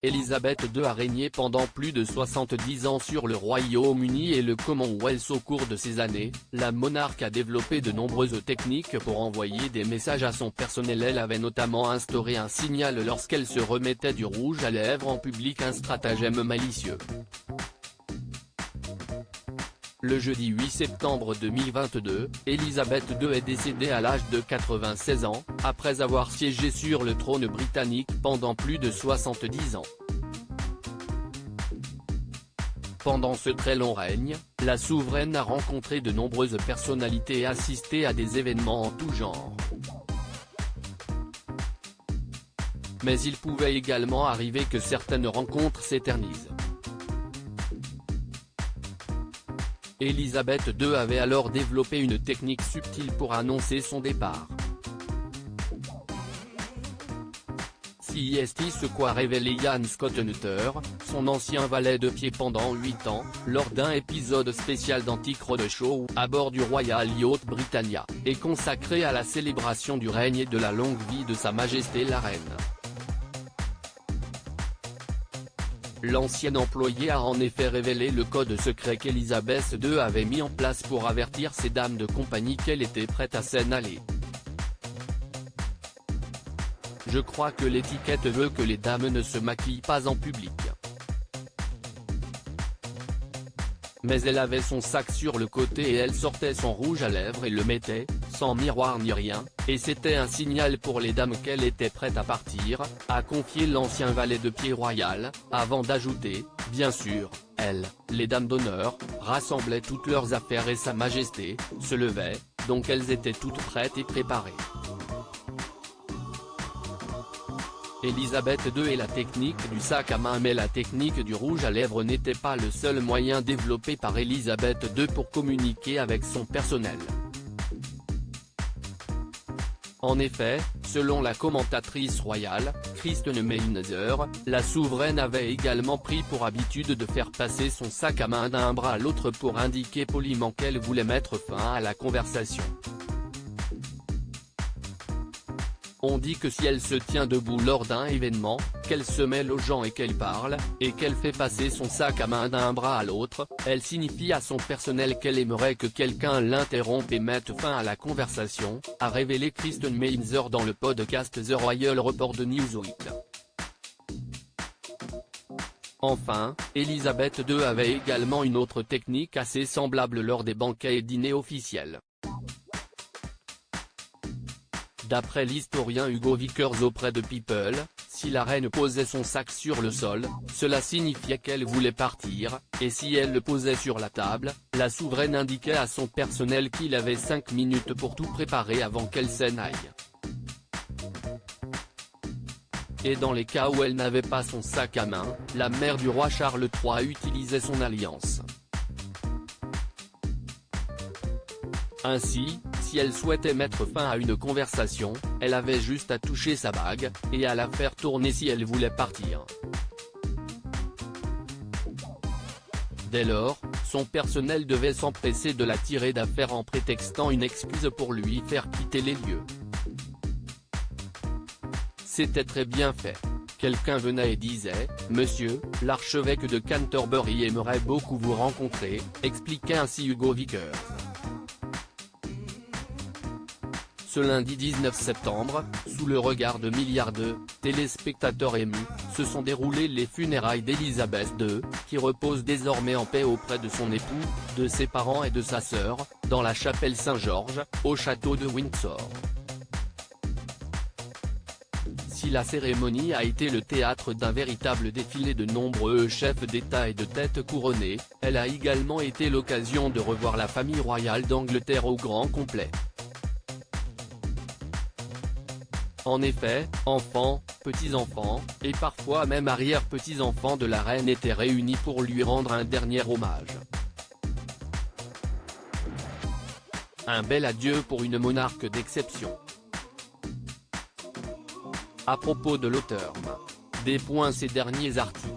Élisabeth II a régné pendant plus de 70 ans sur le Royaume-Uni et le Commonwealth. Au cours de ces années, la monarque a développé de nombreuses techniques pour envoyer des messages à son personnel. Elle avait notamment instauré un signal lorsqu'elle se remettait du rouge à lèvres en public, un stratagème malicieux. Le jeudi 8 septembre 2022, Élisabeth II est décédée à l'âge de 96 ans, après avoir siégé sur le trône britannique pendant plus de 70 ans. Pendant ce très long règne, la souveraine a rencontré de nombreuses personnalités et assisté à des événements en tout genre. Mais il pouvait également arriver que certaines rencontres s'éternisent. Élisabeth II avait alors développé une technique subtile pour annoncer son départ. C'est ce qu'a révélé Ian Scott Nutter, son ancien valet de pied pendant 8 ans, lors d'un épisode spécial d'Antique Roadshow à bord du Royal Yacht Britannia, et consacré à la célébration du règne et de la longue vie de Sa Majesté la Reine. L'ancien employé a en effet révélé le code secret qu'Élisabeth II avait mis en place pour avertir ses dames de compagnie qu'elle était prête à s'en aller. Je crois que l'étiquette veut que les dames ne se maquillent pas en public. Mais elle avait son sac sur le côté et elle sortait son rouge à lèvres et le mettait, sans miroir ni rien, et c'était un signal pour les dames qu'elle était prête à partir, a confié l'ancien valet de pied royal, avant d'ajouter, bien sûr, elles, les dames d'honneur, rassemblaient toutes leurs affaires et Sa Majesté se levait, donc elles étaient toutes prêtes et préparées. Élisabeth II et la technique du sac à main. Mais la technique du rouge à lèvres n'était pas le seul moyen développé par Élisabeth II pour communiquer avec son personnel. En effet, selon la commentatrice royale, Kristen Meinzer, la souveraine avait également pris pour habitude de faire passer son sac à main d'un bras à l'autre pour indiquer poliment qu'elle voulait mettre fin à la conversation. On dit que si elle se tient debout lors d'un événement, qu'elle se mêle aux gens et qu'elle parle, et qu'elle fait passer son sac à main d'un bras à l'autre, elle signifie à son personnel qu'elle aimerait que quelqu'un l'interrompe et mette fin à la conversation, a révélé Kristen Meinzer dans le podcast The Royal Report de Newsweek. Enfin, Élisabeth II avait également une autre technique assez semblable lors des banquets et dîners officiels. D'après l'historien Hugo Vickers auprès de People, si la reine posait son sac sur le sol, cela signifiait qu'elle voulait partir, et si elle le posait sur la table, la souveraine indiquait à son personnel qu'il avait 5 minutes pour tout préparer avant qu'elle s'en aille. Et dans les cas où elle n'avait pas son sac à main, la mère du roi Charles III utilisait son alliance. Ainsi, si elle souhaitait mettre fin à une conversation, elle avait juste à toucher sa bague, et à la faire tourner si elle voulait partir. Dès lors, son personnel devait s'empresser de la tirer d'affaire en prétextant une excuse pour lui faire quitter les lieux. C'était très bien fait. Quelqu'un venait et disait « Monsieur, l'archevêque de Canterbury aimerait beaucoup vous rencontrer », expliquait ainsi Hugo Vickers. Ce lundi 19 septembre, sous le regard de milliards de téléspectateurs émus, se sont déroulées les funérailles d'Élisabeth II, qui repose désormais en paix auprès de son époux, de ses parents et de sa sœur, dans la chapelle Saint-Georges, au château de Windsor. Si la cérémonie a été le théâtre d'un véritable défilé de nombreux chefs d'État et de têtes couronnées, elle a également été l'occasion de revoir la famille royale d'Angleterre au grand complet. En effet, enfants, petits-enfants, et parfois même arrière-petits-enfants de la reine étaient réunis pour lui rendre un dernier hommage. Un bel adieu pour une monarque d'exception. À propos de l'auteur, ces derniers articles.